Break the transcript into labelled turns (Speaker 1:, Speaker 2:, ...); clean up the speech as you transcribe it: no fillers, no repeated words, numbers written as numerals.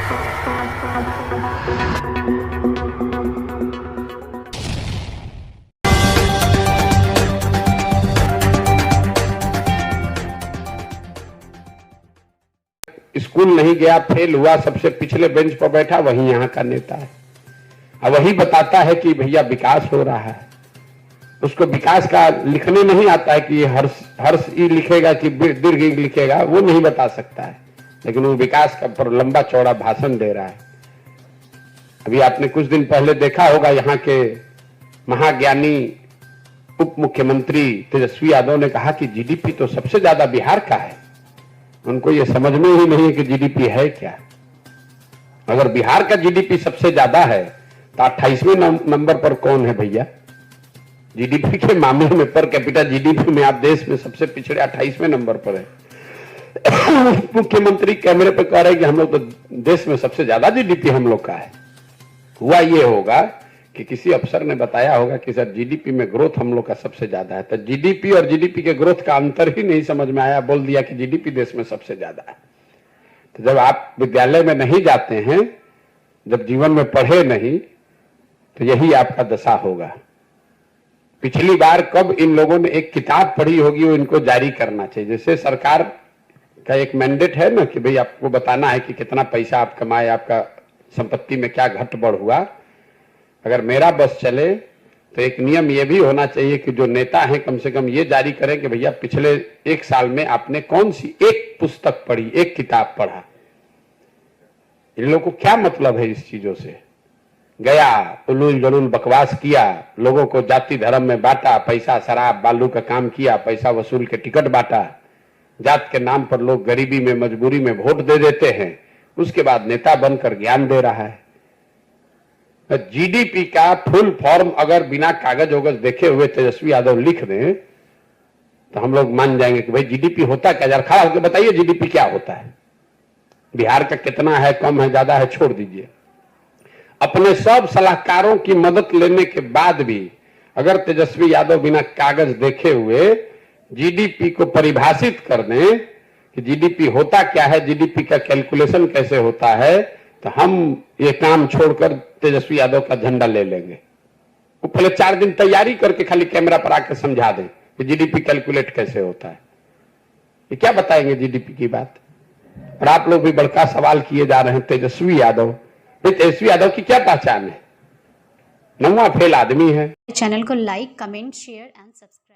Speaker 1: School नहीं गया, fail हुआ, सबसे पिछले बेंच पर बैठा, वही यहाँ का नेता है। अब वही बताता है कि भैया विकास हो रहा है। उसको विकास का लिखने नहीं आता है कि हर्ष ई लिखेगा कि दीर्घ ई लिखेगा, वो नहीं बता सकता है, लेकिन वो विकास का पर लंबा चौड़ा भाषण दे रहा है। अभी आपने कुछ दिन पहले देखा होगा, यहाँ के महाज्ञानी उप मुख्यमंत्री तेजस्वी यादव ने कहा कि जीडीपी तो सबसे ज्यादा बिहार का है। उनको ये समझ में ही नहीं कि जीडीपी है क्या। अगर बिहार का जीडीपी सबसे ज्यादा है तो 28वें नंबर पर कौन है भैया? जीडीपी के मामले में, पर कैपिटा जीडीपी में आप देश में सबसे पिछड़े 28वें नंबर पर है। मुख्यमंत्री कैमरे पे कह रहे हैं कि हम लोग तो देश में सबसे ज्यादा जीडीपी हम लोग का है। हुआ ये होगा कि किसी अफसर ने बताया होगा कि सर जीडीपी में ग्रोथ हम लोग का सबसे ज्यादा है, तो जीडीपी और जीडीपी के ग्रोथ का अंतर ही नहीं समझ में आया, बोल दिया कि जीडीपी देश में सबसे ज्यादा है। तो जब आप विद्यालय में नहीं जाते हैं, जब जीवन में पढ़े नहीं, तो यही आपका दशा होगा। पिछली बार कब इन लोगों ने एक किताब पढ़ी होगी, वो इनको जारी करना चाहिए। जैसे सरकार का एक मैंडेट है ना कि भाई आपको बताना है कि कितना पैसा आप कमाए, आपका संपत्ति में क्या घट बढ़ हुआ। अगर मेरा बस चले तो एक नियम ये भी होना चाहिए कि जो नेता हैं कम से कम ये जारी करें कि भैया पिछले 1 साल में आपने कौन सी एक पुस्तक पढ़ी, एक किताब पढ़ा। इन लोगों को क्या मतलब है इस चीजों से? गया, उलूल जलूल बकवास किया, लोगों को जाति धर्म में बांटा, पैसा शराब बालू का काम किया, पैसा वसूल के टिकट बांटा। जात के नाम पर लोग गरीबी में मजबूरी में वोट दे देते हैं, उसके बाद नेता बनकर ज्ञान दे रहा है। जीडीपी का फुल फॉर्म अगर बिना कागज वगज देखे हुए तेजस्वी यादव लिख दें तो हम लोग मान जाएंगे कि भाई जीडीपी होता क्या। जरा खड़ा होकर बताइए जीडीपी क्या होता है, बिहार का कितना है, कम है, ज्यादा है, छोड़ दीजिए। अपने सब सलाहकारों की मदद लेने के बाद भी अगर तेजस्वी यादव बिना कागज देखे हुए जीडीपी को परिभाषित कर दें कि जीडीपी होता क्या है, जीडीपी का कैलकुलेशन कैसे होता है, तो हम ये काम छोड़कर तेजस्वी यादव का झंडा ले लेंगे। वो पहले 4 दिन तैयारी करके खाली कैमरा पर आकर समझा दें कि जीडीपी कैलकुलेट कैसे होता है। ये क्या बताएंगे जीडीपी की बात? और आप लोग भी बड़का सवाल किए जा रहे हैं तेजस्वी यादव। तेजस्वी यादव की क्या पहचान है? 9वां फेल आदमी है।
Speaker 2: चैनल को like, comment, share and subscribe.